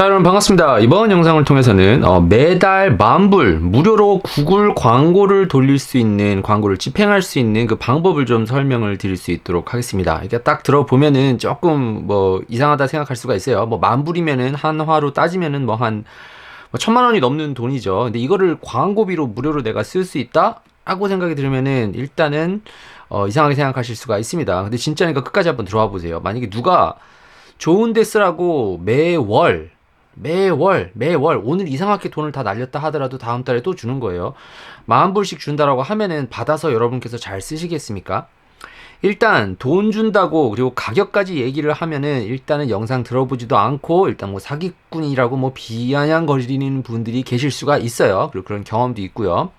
자, 여러분 반갑습니다. 이번 영상을 통해서는 매달 만불 무료로 구글 광고를 돌릴 수 있는, 광고를 집행할 수 있는 그 방법을 좀 설명을 드릴 수 있도록 하겠습니다. 이게 딱 들어보면은 조금 이상하다 생각할 수가 있어요. 만불이면은 한화로 따지면은 한 1,000만 원이 넘는 돈이죠. 근데 이거를 광고비로 무료로 내가 쓸 수 있다? 라고 생각이 들면은 일단은 이상하게 생각하실 수가 있습니다. 근데 진짜니까 끝까지 한번 들어와 보세요. 만약에 누가 좋은데 쓰라고 매월 오늘 이상하게 돈을 다 날렸다 하더라도 다음 달에 또 주는 거예요. 10,000불씩 준다라고 하면은 받아서 여러분께서 잘 쓰시겠습니까? 일단 돈 준다고 그리고 가격까지 얘기를 하면은 일단은 영상 들어보지도 않고 일단 사기꾼이라고 비아냥거리는 분들이 계실 수가 있어요. 그리고 그런 경험도 있고요.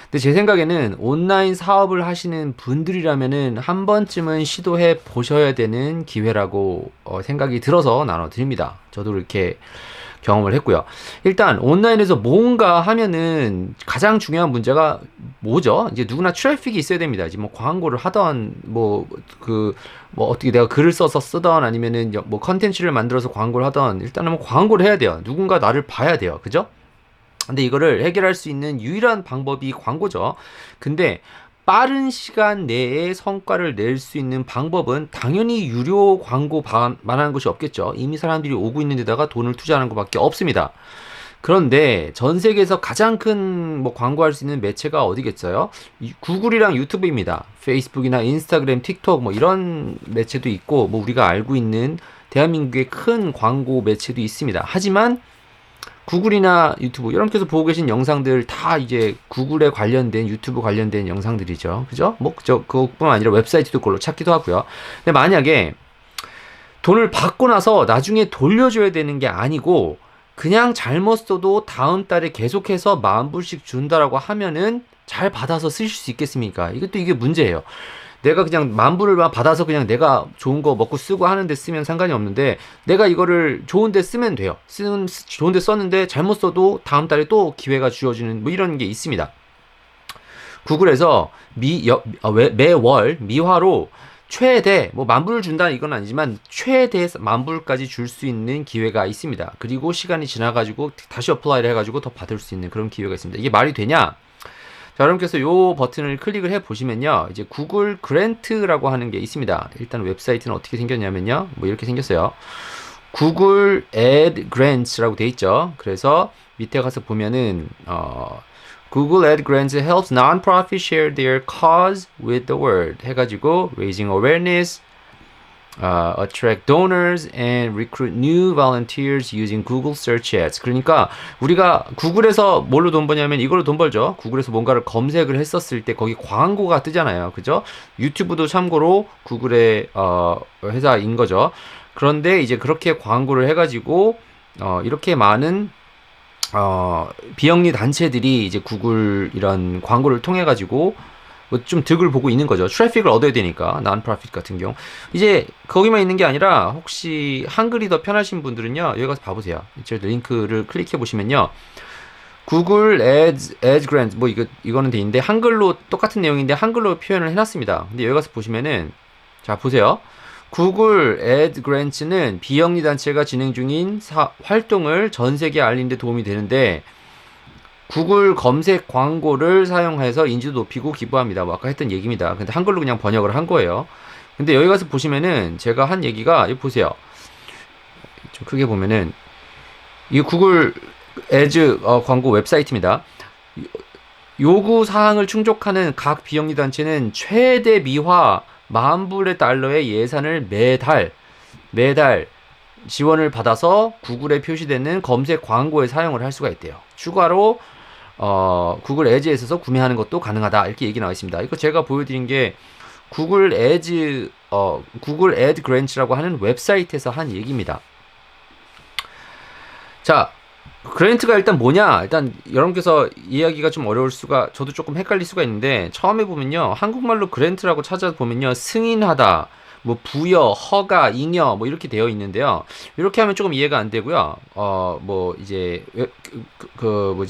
근데 제 생각에는 온라인 사업을 하시는 분들이라면은 한 번쯤은 시도해 보셔야 되는 기회라고 생각이 들어서 나눠드립니다. 저도 이렇게 경험을 했고요. 일단 온라인에서 뭔가 하면은 가장 중요한 문제가 뭐죠? 이제 누구나 트래픽이 있어야 됩니다. 이제 광고를 하던 어떻게 내가 글을 써서 쓰던 아니면은 컨텐츠를 만들어서 광고를 하던 일단은 광고를 해야 돼요. 누군가 나를 봐야 돼요. 그죠? 근데 이거를 해결할 수 있는 유일한 방법이 광고죠. 근데 빠른 시간 내에 성과를 낼 수 있는 방법은 당연히 유료 광고만 하는 것이 없겠죠. 이미 사람들이 오고 있는 데다가 돈을 투자하는 것밖에 없습니다. 그런데 전 세계에서 가장 큰 광고할 수 있는 매체가 어디겠어요? 구글이랑 유튜브입니다. 페이스북이나 인스타그램, 틱톡 이런 매체도 있고 우리가 알고 있는 대한민국의 큰 광고 매체도 있습니다. 하지만 구글이나 유튜브 여러분께서 보고 계신 영상들 다 이제 구글에 관련된 유튜브 관련된 영상들이죠. 그죠? 그것뿐만 아니라 웹사이트도 그걸로 찾기도 하고요. 근데 만약에 돈을 받고 나서 나중에 돌려줘야 되는 게 아니고 그냥 잘못 써도 다음 달에 계속해서 10,000불씩 준다라고 하면은 잘 받아서 쓰실 수 있겠습니까? 이게 문제예요. 내가 그냥 10,000불을 받아서 그냥 내가 좋은 거 먹고 쓰고 하는데 쓰면 상관이 없는데 내가 이거를 좋은데 쓰면 돼요. 좋은데 썼는데 잘못 써도 다음 달에 또 기회가 주어지는 이런 게 있습니다. 구글에서 매월 미화로 최대 10,000불을 준다 이건 아니지만 최대 10,000불까지 줄 수 있는 기회가 있습니다. 그리고 시간이 지나가지고 다시 어플라이를 해가지고 더 받을 수 있는 그런 기회가 있습니다. 이게 말이 되냐? 자, 여러분께서 요 버튼을 클릭을 해 보시면요. 이제 구글 그랜트라고 하는 게 있습니다. 일단 웹사이트는 어떻게 생겼냐면요. 이렇게 생겼어요. 구글 Ad Grants라고 돼 있죠. 그래서 밑에 가서 보면은 Google Ad Grants helps non-profit share their cause with the word 해가지고 raising awareness, attract donors and recruit new volunteers using Google Search Ads. 그러니까 우리가 구글에서 뭘로 돈 버냐면 이걸로 돈 벌죠. 구글에서 뭔가를 검색을 했었을 때 거기 광고가 뜨잖아요. 그죠? 유튜브도 참고로 구글의 회사인 거죠. 그런데 이제 그렇게 광고를 해가지고 이렇게 많은 비영리 단체들이 이제 구글 이런 광고를 통해 가지고 좀 득을 보고 있는 거죠. 트래픽을 얻어야 되니까, non-profit 같은 경우. 이제 거기만 있는 게 아니라 혹시 한글이 더 편하신 분들은요, 여기 가서 봐보세요. 제 링크를 클릭해 보시면요. 구글 Ads Grant, 이거는 돼 있는데, 한글로 똑같은 내용인데, 한글로 표현을 해놨습니다. 근데 여기 가서 보시면은, 자, 보세요. 구글 Ad Grants는 비영리 단체가 진행 중인 활동을 전 세계에 알리는 데 도움이 되는데, 구글 검색 광고를 사용해서 인지도 높이고 기부합니다. 아까 했던 얘기입니다. 근데 한글로 그냥 번역을 한 거예요. 근데 여기 가서 보시면은 제가 한 얘기가 여기 보세요. 좀 크게 보면은 이 구글 애즈 광고 웹사이트입니다. 요구 사항을 충족하는 각 비영리 단체는 최대 미화 10,000불의 달러의 예산을 매달 지원을 받아서 구글에 표시되는 검색 광고에 사용을 할 수가 있대요. 추가로 구글 애즈에서 구매하는 것도 가능하다 이렇게 얘기 나와 있습니다. 이거 제가 보여드린 게 구글 애즈 구글 애드 그랜츠라고 하는 웹사이트에서 한 얘기입니다. 자, 그랜트가 일단 뭐냐? 일단 여러분께서 이해하기가 좀 어려울 수가, 저도 조금 헷갈릴 수가 있는데 처음에 보면요, 한국말로 그랜트라고 찾아보면요, 승인하다, 부여, 허가, 잉여 이렇게 되어 있는데요. 이렇게 하면 조금 이해가 안 되고요. 이제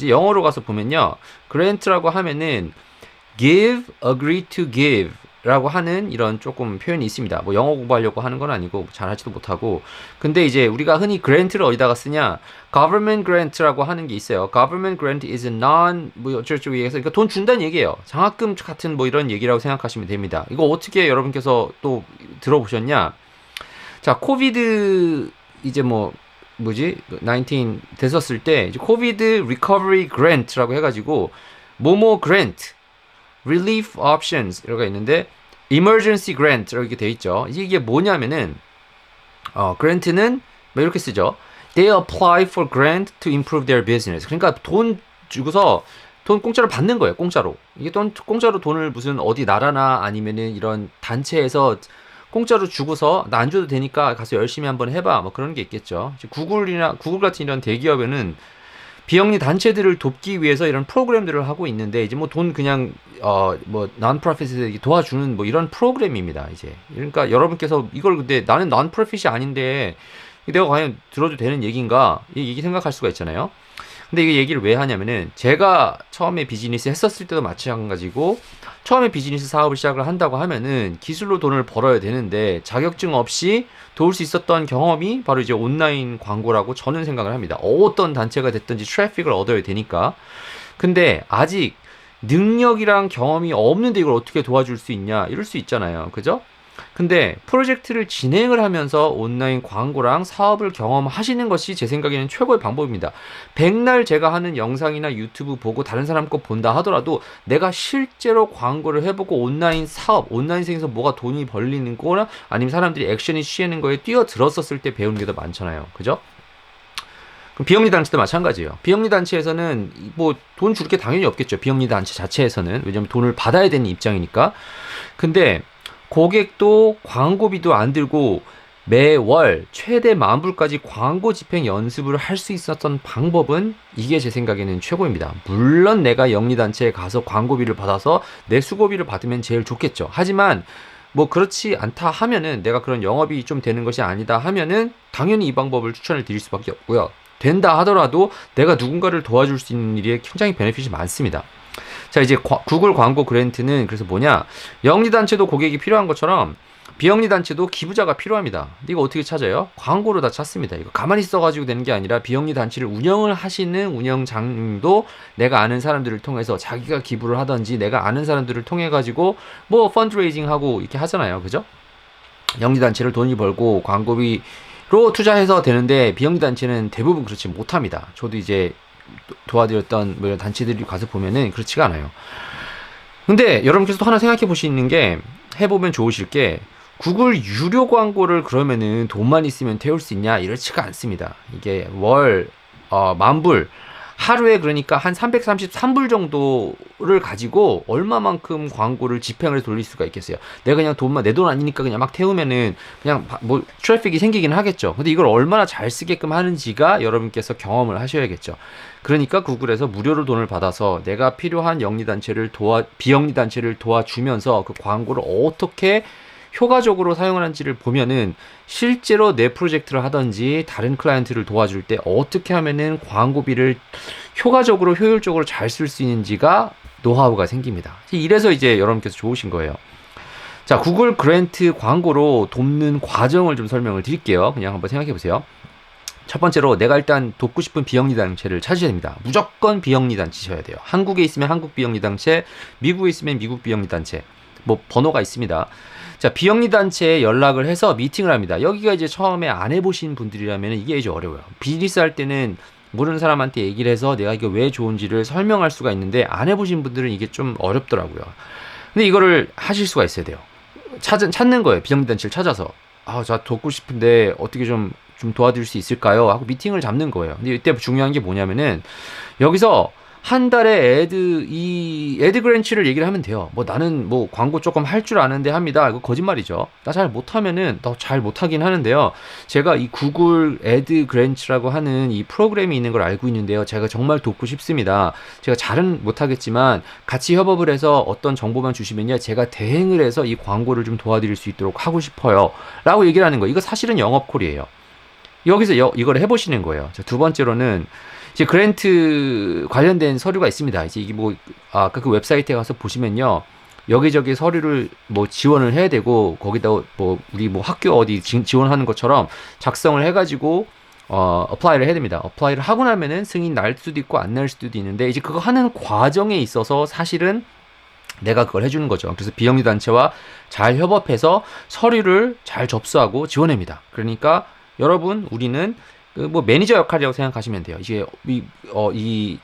영어로 가서 보면요. grant라고 하면은 give, agree to give 라고 하는 이런 조금 표현이 있습니다. 뭐 영어 공부하려고 하는 건 아니고 잘하지도 못하고. 근데 이제 우리가 흔히 grant를 어디다가 쓰냐? government grant라고 하는 게 있어요. government grant is a non 뭐 어쩌고저쩌고 얘기해서 그러니까 돈 준다는 얘기예요. 장학금 같은 뭐 이런 얘기라고 생각하시면 됩니다. 이거 어떻게 여러분께서 또 들어보셨냐? 자, 코비드 이제 뭐지? 19 됐었을 때 이제 코비드 리커버리 그랜트라고 해가지고 모모 그랜트 relief options 이렇게 있는데 emergency grant 이렇게 돼 있죠. 이게 뭐냐면은 grant는 뭐 이렇게 쓰죠. They apply for grant to improve their business. 그러니까 돈 주고서 돈 공짜로 받는 거예요. 공짜로. 이게 돈 공짜로 돈을 무슨 어디 나라나 아니면은 이런 단체에서 공짜로 주고서 나 안 줘도 되니까 가서 열심히 한번 해봐. 뭐 그런 게 있겠죠. 구글 같은 이런 대기업에는 비영리 단체들을 돕기 위해서 이런 프로그램들을 하고 있는데 이제 뭐 돈 그냥 뭐 non-profit에 도와주는 뭐 이런 프로그램입니다. 이제 그러니까 여러분께서 이걸 근데 나는 non-profit이 아닌데 내가 과연 들어도 되는 얘기인가 이 얘기 생각할 수가 있잖아요. 근데 이게 얘기를 왜 하냐면은 제가 처음에 비즈니스 했었을 때도 마찬가지고 처음에 비즈니스 사업을 시작을 한다고 하면은 기술로 돈을 벌어야 되는데 자격증 없이 도울 수 있었던 경험이 바로 이제 온라인 광고라고 저는 생각을 합니다. 어떤 단체가 됐든지 트래픽을 얻어야 되니까. 근데 아직 능력이랑 경험이 없는데 이걸 어떻게 도와줄 수 있냐 이럴 수 있잖아요. 그죠? 근데 프로젝트를 진행을 하면서 온라인 광고랑 사업을 경험하시는 것이 제 생각에는 최고의 방법입니다. 백날 제가 하는 영상이나 유튜브 보고 다른 사람 거 본다 하더라도 내가 실제로 광고를 해보고 온라인 사업, 온라인 세계에서 뭐가 돈이 벌리는 거나 아니면 사람들이 액션이 취하는 거에 뛰어들었었을 때 배우는 게 더 많잖아요. 그죠? 그럼 비영리 단체도 마찬가지예요. 비영리 단체에서는 뭐 돈 줄 게 당연히 없겠죠. 비영리 단체 자체에서는. 왜냐면 돈을 받아야 되는 입장이니까. 근데 고객도 광고비도 안 들고 매월 최대 10,000불까지 광고 집행 연습을 할 수 있었던 방법은 이게 제 생각에는 최고입니다. 물론 내가 영리단체에 가서 광고비를 받아서 내 수고비를 받으면 제일 좋겠죠. 하지만 뭐 그렇지 않다 하면은 내가 그런 영업이 좀 되는 것이 아니다 하면은 당연히 이 방법을 추천을 드릴 수밖에 없고요. 된다 하더라도 내가 누군가를 도와줄 수 있는 일에 굉장히 베네핏이 많습니다. 자, 이제 구글 광고 그랜트는 그래서 뭐냐? 영리단체도 고객이 필요한 것처럼 비영리단체도 기부자가 필요합니다. 근데 이거 어떻게 찾아요? 광고로 다 찾습니다. 이거 가만히 있어가지고 되는 게 아니라 비영리단체를 운영을 하시는 운영장도 내가 아는 사람들을 통해서 자기가 기부를 하든지 내가 아는 사람들을 통해가지고 뭐 펀드레이징 하고 이렇게 하잖아요. 그죠? 영리단체를 돈이 벌고 광고비로 투자해서 되는데 비영리단체는 대부분 그렇지 못합니다. 저도 이제 도와드렸던 뭐 이런 단체들이 가서 보면은 그렇지가 않아요. 근데 여러분께서 또 하나 생각해 보시는 게 해보면 좋으실 게 구글 유료 광고를 그러면은 돈만 있으면 태울 수 있냐 이렇지가 않습니다. 이게 월 10,000불 하루에 그러니까 한 333불 정도를 가지고 얼마만큼 광고를 집행을 돌릴 수가 있겠어요. 내가 그냥 돈만 내 돈 아니니까 그냥 막 태우면은 그냥 뭐 트래픽이 생기긴 하겠죠. 근데 이걸 얼마나 잘 쓰게끔 하는지가 여러분께서 경험을 하셔야겠죠. 그러니까 구글에서 무료로 돈을 받아서 내가 필요한 영리단체를 비영리단체를 도와주면서 그 광고를 어떻게 효과적으로 사용하는지를 보면은 실제로 내 프로젝트를 하든지 다른 클라이언트를 도와줄 때 어떻게 하면은 광고비를 효과적으로 효율적으로 잘 쓸 수 있는지가 노하우가 생깁니다. 이래서 이제 여러분께서 좋으신 거예요. 자, 구글 그랜트 광고로 돕는 과정을 좀 설명을 드릴게요. 그냥 한번 생각해 보세요. 첫 번째로 내가 일단 돕고 싶은 비영리단체를 찾으셔야 됩니다. 무조건 비영리단체셔야 돼요. 한국에 있으면 한국 비영리단체, 미국에 있으면 미국 비영리단체. 뭐 번호가 있습니다. 자, 비영리단체에 연락을 해서 미팅을 합니다. 여기가 이제 처음에 안 해보신 분들이라면 이게 이제 어려워요. 비즈니스 할 때는 모르는 사람한테 얘기를 해서 내가 이게 왜 좋은지를 설명할 수가 있는데 안 해보신 분들은 이게 좀 어렵더라고요. 근데 이거를 하실 수가 있어야 돼요. 찾는 거예요. 비영리단체를 찾아서. 저 돕고 싶은데 어떻게 좀 도와드릴 수 있을까요? 하고 미팅을 잡는 거예요. 근데 이때 중요한 게 뭐냐면은 여기서 한 달에 애드 그랜치를 얘기를 하면 돼요. 뭐 나는 뭐 광고 조금 할 줄 아는데 합니다. 이거 거짓말이죠. 나 잘 못하면은 너 잘 못하긴 하는데요. 제가 이 구글 애드 그랜치라고 하는 이 프로그램이 있는 걸 알고 있는데요. 제가 정말 돕고 싶습니다. 제가 잘은 못하겠지만 같이 협업을 해서 어떤 정보만 주시면요. 제가 대행을 해서 이 광고를 좀 도와드릴 수 있도록 하고 싶어요. 라고 얘기를 하는 거예요. 이거 사실은 영업콜이에요. 여기서 이걸 해보시는 거예요. 자, 두 번째로는 이제 그랜트 관련된 서류가 있습니다. 이제 이게 뭐 아까 그 웹사이트에 가서 보시면요. 여기저기 서류를 뭐 지원을 해야 되고 거기다 뭐 우리 뭐 학교 어디 지원하는 것처럼 작성을 해가지고 어플라이를 해야 됩니다. 어플라이를 하고 나면은 승인 날 수도 있고 안 날 수도 있는데 이제 그거 하는 과정에 있어서 사실은 내가 그걸 해주는 거죠. 그래서 비영리 단체와 잘 협업해서 서류를 잘 접수하고 지원합니다. 그러니까 여러분 우리는 뭐 매니저 역할이라고 생각하시면 돼요. 이게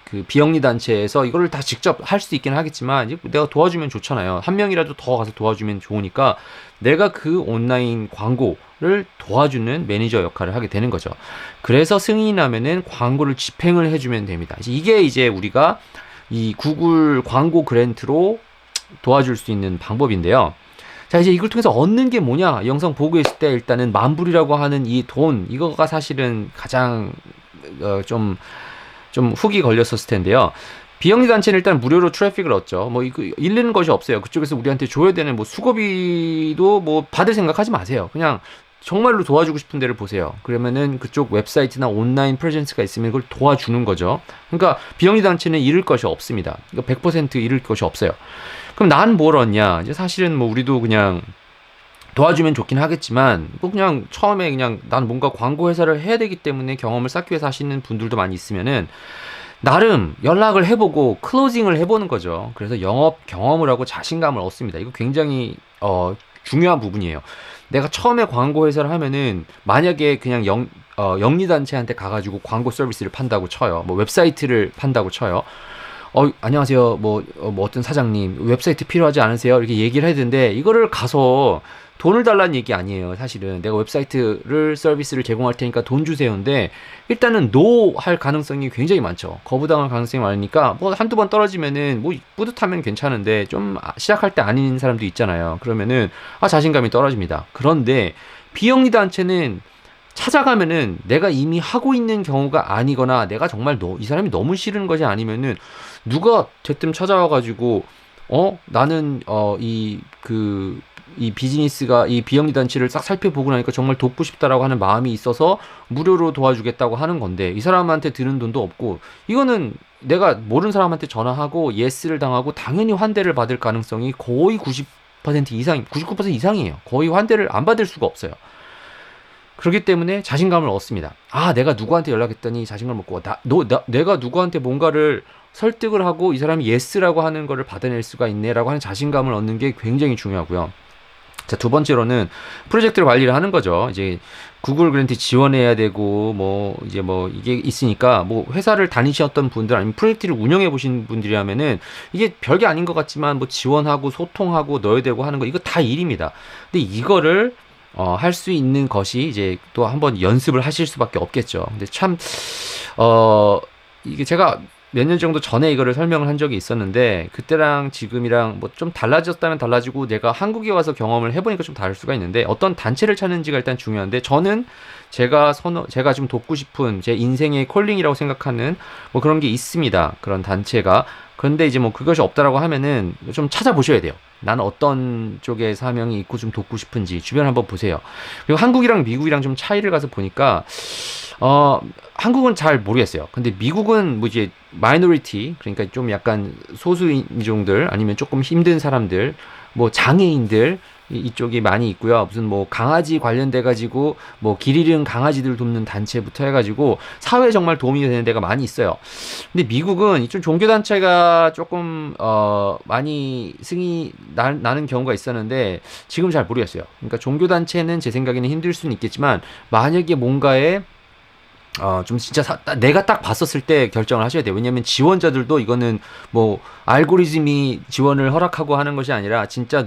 그 비영리 단체에서 이거를 다 직접 할 수 있긴 하겠지만 이제 내가 도와주면 좋잖아요. 한 명이라도 더 가서 도와주면 좋으니까 내가 그 온라인 광고를 도와주는 매니저 역할을 하게 되는 거죠. 그래서 승인이 나면은 광고를 집행을 해주면 됩니다. 이게 이제 우리가 이 구글 광고 그랜트로 도와줄 수 있는 방법인데요. 자, 이제 이걸 통해서 얻는 게 뭐냐? 영상 보고 있을 때 일단은 만불이라고 하는 이 돈, 이거가 사실은 가장 좀 훅이 걸렸었을 텐데요. 비영리 단체는 일단 무료로 트래픽을 얻죠. 뭐 이거 잃는 것이 없어요. 그쪽에서 우리한테 줘야 되는 뭐 수고비도 뭐 받을 생각하지 마세요. 그냥 정말로 도와주고 싶은 데를 보세요. 그러면은 그쪽 웹사이트나 온라인 프레젠스가 있으면 그걸 도와주는 거죠. 그러니까 비영리 단체는 잃을 것이 없습니다. 그러니까 100% 잃을 것이 없어요. 그럼 난 뭘 얻냐? 이제 사실은 뭐 우리도 그냥 도와주면 좋긴 하겠지만 뭐 그냥 처음에 그냥 난 뭔가 광고 회사를 해야 되기 때문에 경험을 쌓기 위해서 하시는 분들도 많이 있으면은 나름 연락을 해보고 클로징을 해보는 거죠. 그래서 영업 경험을 하고 자신감을 얻습니다. 이거 굉장히 중요한 부분이에요. 내가 처음에 광고 회사를 하면은 만약에 그냥 영리단체한테 가가지고 광고 서비스를 판다고 쳐요. 뭐 웹사이트를 판다고 쳐요. 안녕하세요. 뭐 어떤 사장님 웹사이트 필요하지 않으세요? 이렇게 얘기를 해야 되는데 이거를 가서 돈을 달라는 얘기 아니에요. 사실은 내가 웹사이트를 서비스를 제공할 테니까 돈 주세요인데 일단은 노 할 가능성이 굉장히 많죠. 거부당할 가능성이 많으니까 뭐 한두 번 떨어지면은 뭐 뿌듯하면 괜찮은데 좀 시작할 때 아닌 사람도 있잖아요. 그러면은 자신감이 떨어집니다. 그런데 비영리 단체는 찾아가면은 내가 이미 하고 있는 경우가 아니거나 내가 정말 이 사람이 너무 싫은 것이 아니면은 누가 대뜸 찾아와가지고 나는 이 비즈니스가 이 비영리 단체를 싹 살펴보고 나니까 정말 돕고 싶다라고 하는 마음이 있어서 무료로 도와주겠다고 하는 건데 이 사람한테 드는 돈도 없고 이거는 내가 모르는 사람한테 전화하고 예스를 당하고 당연히 환대를 받을 가능성이 거의 90% 이상, 99% 이상이에요. 거의 환대를 안 받을 수가 없어요. 그렇기 때문에 자신감을 얻습니다. 내가 누구한테 연락했더니 자신감을 얻고 내가 누구한테 뭔가를 설득을 하고 이 사람이 예스라고 하는 거를 받아낼 수가 있네라고 하는 자신감을 얻는 게 굉장히 중요하고요. 자, 두 번째로는 프로젝트를 관리를 하는 거죠. 이제 구글 그랜트 지원해야 되고 이게 있으니까 뭐 회사를 다니셨던 분들 아니면 프로젝트를 운영해 보신 분들이라면은 이게 별게 아닌 것 같지만 뭐 지원하고 소통하고 넣어야 되고 하는 거 이거 다 일입니다. 근데 이거를 할 수 있는 것이 이제 또 한번 연습을 하실 수밖에 없겠죠. 근데 참 이게 제가 몇 년 정도 전에 이거를 설명을 한 적이 있었는데 그때랑 지금이랑 뭐 좀 달라졌다면 달라지고 내가 한국에 와서 경험을 해보니까 좀 다를 수가 있는데 어떤 단체를 찾는지가 일단 중요한데 저는 제가 좀 돕고 싶은 제 인생의 콜링이라고 생각하는 뭐 그런 게 있습니다. 그런 단체가. 그런데 이제 뭐 그것이 없다라고 하면은 좀 찾아보셔야 돼요. 나는 어떤 쪽에 사명이 있고 좀 돕고 싶은지 주변 한번 보세요. 그리고 한국이랑 미국이랑 좀 차이를 가서 보니까 한국은 잘 모르겠어요. 근데 미국은 뭐 이제 마이너리티 그러니까 좀 약간 소수 인종들 아니면 조금 힘든 사람들 뭐 장애인들 이쪽이 많이 있고요. 무슨 뭐 강아지 관련돼 가지고 뭐 길 잃은 강아지들 돕는 단체부터 해가지고 사회에 정말 도움이 되는 데가 많이 있어요. 근데 미국은 좀 종교 단체가 조금 많이 승이 나는 경우가 있었는데 지금 잘 모르겠어요. 그러니까 종교 단체는 제 생각에는 힘들 수는 있겠지만 만약에 뭔가에 좀 진짜 내가 딱 봤었을 때 결정을 하셔야 돼요. 왜냐면 지원자들도 이거는 뭐 알고리즘이 지원을 허락하고 하는 것이 아니라 진짜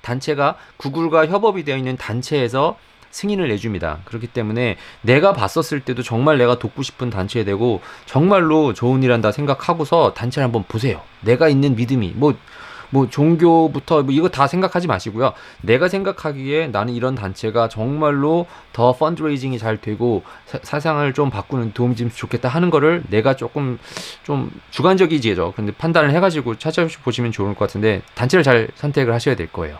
단체가 구글과 협업이 되어 있는 단체에서 승인을 내줍니다. 그렇기 때문에 내가 봤었을 때도 정말 내가 돕고 싶은 단체에 되고 정말로 좋은 일 한다 생각하고서 단체를 한번 보세요. 내가 있는 믿음이 뭐 종교부터 뭐 이거 다 생각하지 마시고요. 내가 생각하기에 나는 이런 단체가 정말로 더 펀드레이징이 잘 되고 사상을 좀 바꾸는 도움이 좀 좋겠다 하는 거를 내가 조금 좀 주관적이지죠. 근데 판단을 해가지고 찾아보시면 좋을 것 같은데 단체를 잘 선택을 하셔야 될 거예요.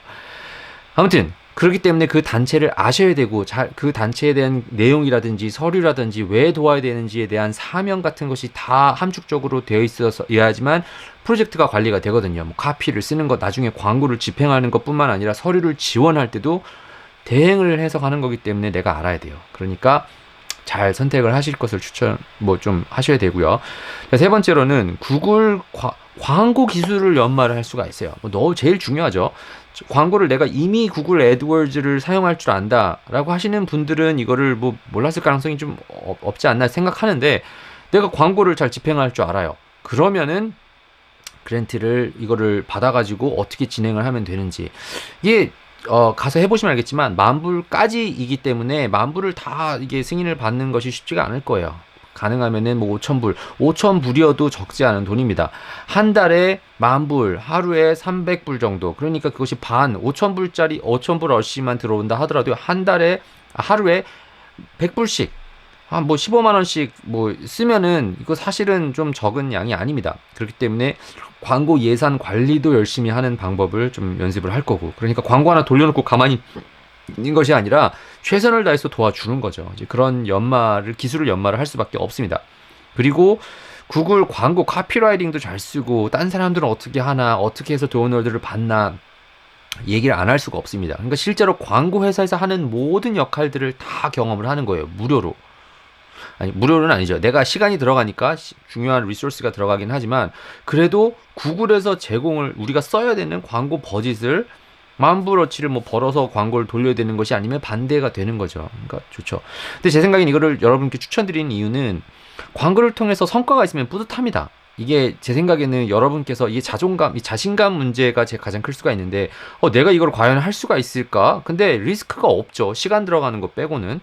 아무튼 그렇기 때문에 그 단체를 아셔야 되고 그 단체에 대한 내용이라든지 서류라든지 왜 도와야 되는지에 대한 사명 같은 것이 다 함축적으로 되어 있어야지만 프로젝트가 관리가 되거든요. 뭐 카피를 쓰는 것, 나중에 광고를 집행하는 것뿐만 아니라 서류를 지원할 때도 대행을 해서 가는 거기 때문에 내가 알아야 돼요. 그러니까 잘 선택을 하실 것을 좀 하셔야 되고요. 세 번째로는 구글 광고 기술을 연마를 할 수가 있어요. 제일 중요하죠. 광고를 내가 이미 구글 애드워즈를 사용할 줄 안다라고 하시는 분들은 이거를 몰랐을 가능성이 좀 없지 않나 생각하는데, 내가 광고를 잘 집행할 줄 알아요. 그러면은 그랜트를 이거를 받아가지고 어떻게 진행을 하면 되는지, 이게 가서 해보시면 알겠지만 만불까지이기 때문에 만불을 다 이게 승인을 받는 것이 쉽지가 않을 거예요. 가능하면은 5,000불이어도 적지 않은 돈입니다. 한 달에 만불, 하루에 300불 정도. 그러니까 그것이 5,000불 어시만 들어온다 하더라도 하루에 100불씩, 15만 원씩 쓰면은 이거 사실은 좀 적은 양이 아닙니다. 그렇기 때문에 광고 예산 관리도 열심히 하는 방법을 좀 연습을 할 거고, 그러니까 광고 하나 돌려놓고 가만히 있는 것이 아니라 최선을 다해서 도와주는 거죠. 이제 그런 기술을 연마를 할 수밖에 없습니다. 그리고 구글 광고 카피라이팅도 잘 쓰고, 딴 사람들은 어떻게 하나, 어떻게 해서 도어널들을 받나 얘기를 안 할 수가 없습니다. 그러니까 실제로 광고 회사에서 하는 모든 역할들을 다 경험을 하는 거예요. 무료로. 무료는 아니죠. 내가 시간이 들어가니까 중요한 리소스가 들어가긴 하지만, 그래도 구글에서 우리가 써야 되는 광고 버짓을 만불어치를 벌어서 광고를 돌려야 되는 것이 아니면 반대가 되는 거죠. 그러니까 좋죠. 근데 제 생각엔 이거를 여러분께 추천드리는 이유는, 광고를 통해서 성과가 있으면 뿌듯합니다. 이게 제 생각에는 여러분께서 이 자신감 문제가 가장 클 수가 있는데, 내가 이걸 과연 할 수가 있을까? 근데 리스크가 없죠. 시간 들어가는 거 빼고는.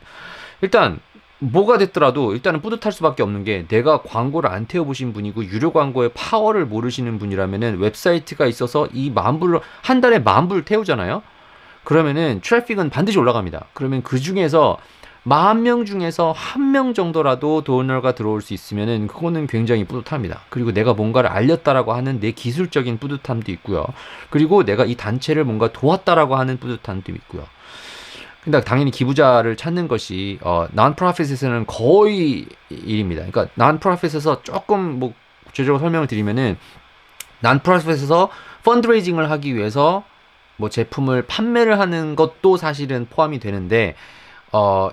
일단 뭐가 됐더라도 일단은 뿌듯할 수밖에 없는 게, 내가 광고를 안 태워보신 분이고 유료 광고의 파워를 모르시는 분이라면은 웹사이트가 있어서 한 달에 10,000불 태우잖아요. 그러면은 트래픽은 반드시 올라갑니다. 그러면 그 중에서 10,000명 중에서 1명 정도라도 도너가 들어올 수 있으면은 그거는 굉장히 뿌듯합니다. 그리고 내가 뭔가를 알렸다라고 하는 내 기술적인 뿌듯함도 있고요. 그리고 내가 이 단체를 뭔가 도왔다라고 하는 뿌듯함도 있고요. 근데 당연히 기부자를 찾는 것이 non-profit에서는 거의 일입니다. 그러니까 non-profit에서 조금 구체적으로 설명을 드리면은, non-profit에서 펀드레이징을 하기 위해서 제품을 판매를 하는 것도 사실은 포함이 되는데,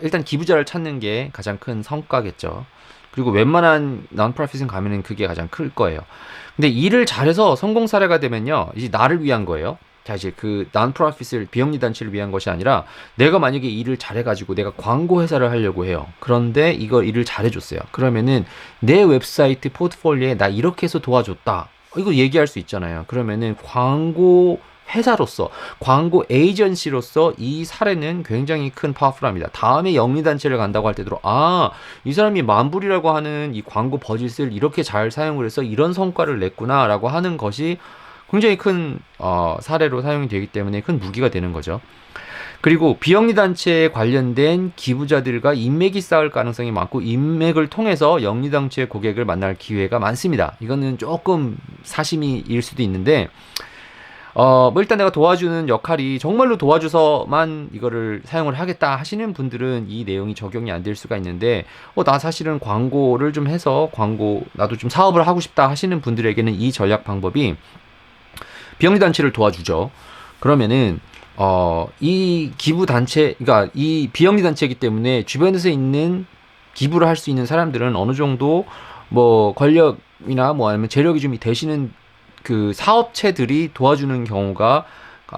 일단 기부자를 찾는 게 가장 큰 성과겠죠. 그리고 웬만한 non-profit은 가면은 그게 가장 클 거예요. 근데 일을 잘해서 성공 사례가 되면요, 이제 나를 위한 거예요. 자, 이제 그 non-profit을, 비영리 단체를 위한 것이 아니라, 내가 만약에 일을 잘해가지고 내가 광고 회사를 하려고 해요. 그런데 일을 잘해줬어요. 그러면은 내 웹사이트 포트폴리오에 나 이렇게 해서 도와줬다, 이거 얘기할 수 있잖아요. 그러면은 광고 회사로서, 광고 에이전시로서 이 사례는 굉장히 큰 파워풀합니다. 다음에 영리단체를 간다고 할 때도, 이 사람이 만불이라고 하는 이 광고 버짓을 이렇게 잘 사용을 해서 이런 성과를 냈구나 라고 하는 것이 굉장히 큰 사례로 사용이 되기 때문에 큰 무기가 되는 거죠. 그리고 비영리단체에 관련된 기부자들과 인맥이 쌓을 가능성이 많고, 인맥을 통해서 영리단체 고객을 만날 기회가 많습니다. 이거는 조금 사심이일 수도 있는데, 일단 내가 도와주는 역할이 정말로 도와줘서만 이거를 사용을 하겠다 하시는 분들은 이 내용이 적용이 안 될 수가 있는데, 나 사실은 광고를 좀 해서 나도 좀 사업을 하고 싶다 하시는 분들에게는 이 전략 방법이 비영리단체를 도와주죠. 그러면은 이 기부단체, 그러니까 이 비영리단체이기 때문에 주변에서 있는 기부를 할 수 있는 사람들은 어느 정도 권력이나 아니면 재력이 좀 되시는 그 사업체들이 도와주는 경우가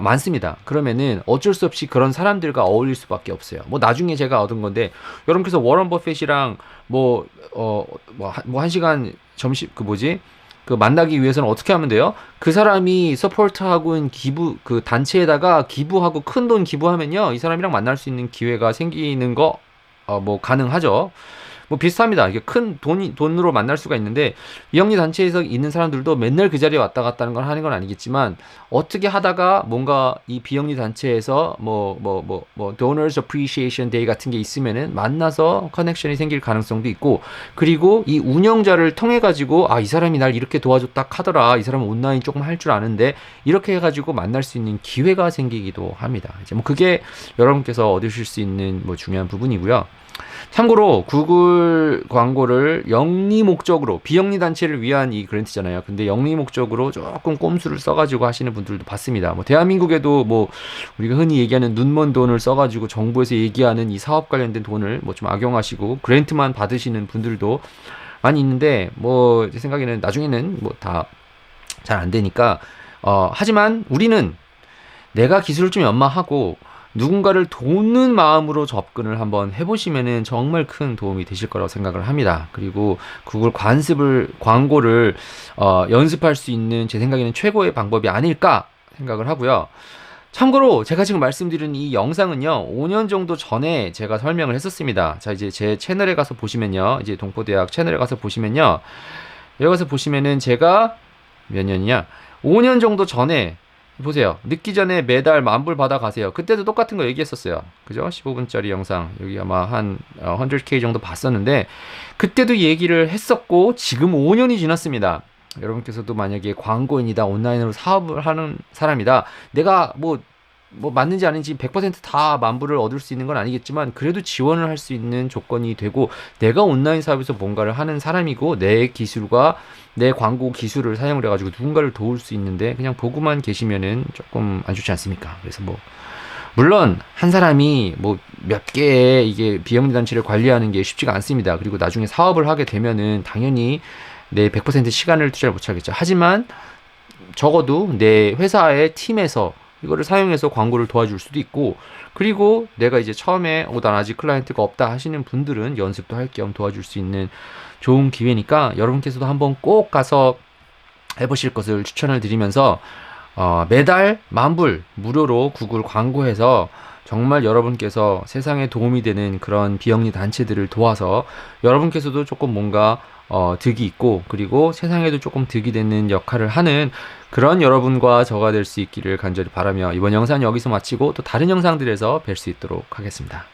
많습니다. 그러면은 어쩔 수 없이 그런 사람들과 어울릴 수밖에 없어요. 나중에 제가 얻은 건데, 여러분께서 워런 버핏이랑 한 시간 점심 만나기 위해서는 어떻게 하면 돼요? 그 사람이 서포트하고 있는 그 단체에다가 기부하고 큰 돈 기부하면요, 이 사람이랑 만날 수 있는 기회가 생기는 거 가능하죠. 뭐 비슷합니다. 이게 큰 돈으로 만날 수가 있는데 비영리 단체에서 있는 사람들도 맨날 그 자리에 왔다 갔다 하는 건 하는 건 아니겠지만 어떻게 하다가 뭔가 이 비영리 단체에서 뭐 Donors Appreciation Day 같은 게 있으면은 만나서 커넥션이 생길 가능성도 있고 그리고 이 운영자를 통해 가지고 아, 이 사람이 날 이렇게 도와줬다 하더라. 이 사람은 온라인 조금 할 줄 아는데 이렇게 해 가지고 만날 수 있는 기회가 생기기도 합니다. 이제 뭐 그게 여러분께서 얻으실 수 있는 뭐 중요한 부분이고요. 참고로 구글 광고를 영리 목적으로 비영리 단체를 위한 이 그랜트잖아요. 근데 영리 목적으로 조금 꼼수를 써가지고 하시는 분들도 봤습니다. 뭐 대한민국에도 뭐 우리가 흔히 얘기하는 눈먼 돈을 써가지고 정부에서 얘기하는 이 사업 관련된 돈을 뭐 좀 악용하시고 그랜트만 받으시는 분들도 많이 있는데 뭐 제 생각에는 나중에는 뭐 다 잘 안 되니까 하지만 우리는 내가 기술을 좀 연마하고 누군가를 돕는 마음으로 접근을 한번 해보시면은 정말 큰 도움이 되실 거라고 생각을 합니다. 그리고 구글 광고를 연습할 수 있는 제 생각에는 최고의 방법이 아닐까 생각을 하고요. 참고로 제가 지금 말씀드린 이 영상은요, 5년 정도 전에 제가 설명을 했었습니다. 자, 이제 제 채널에 가서 보시면요, 이제 동포대학 채널에 가서 보시면요, 여기 가서 보시면은 제가 몇 년이냐? 5년 정도 전에 보세요. 늦기 전에 매달 10,000불 받아 가세요. 그때도 똑같은 거 얘기했었어요. 그죠? 15분짜리 영상. 여기 아마 한 100K 정도 봤었는데 그때도 얘기를 했었고 지금 5년이 지났습니다. 여러분께서도 만약에 광고인이다, 온라인으로 사업을 하는 사람이다. 내가 뭐 맞는지 아닌지 100%다 10,000불을 얻을 수 있는 건 아니겠지만 그래도 지원을 할 수 있는 조건이 되고 내가 온라인 사업에서 뭔가를 하는 사람이고 내 기술과 내 광고 기술을 사용을 해가지고 누군가를 도울 수 있는데 그냥 보고만 계시면은 조금 안 좋지 않습니까? 그래서 뭐 물론 한 사람이 뭐 몇 개의 이게 비영리 단체를 관리하는 게 쉽지가 않습니다. 그리고 나중에 사업을 하게 되면은 당연히 내 100% 시간을 투자를 못 하겠죠. 하지만 적어도 내 회사의 팀에서 이거를 사용해서 광고를 도와줄 수도 있고 그리고 내가 이제 처음에 난 아직 클라이언트가 없다 하시는 분들은 연습도 할 겸 도와줄 수 있는 좋은 기회니까 여러분께서도 한번 꼭 가서 해보실 것을 추천을 드리면서 매달 10,000불 무료로 구글 광고해서 정말 여러분께서 세상에 도움이 되는 그런 비영리 단체들을 도와서 여러분께서도 조금 뭔가 득이 있고 그리고 세상에도 조금 득이 되는 역할을 하는 그런 여러분과 저가 될 수 있기를 간절히 바라며 이번 영상 여기서 마치고 또 다른 영상들에서 뵐 수 있도록 하겠습니다.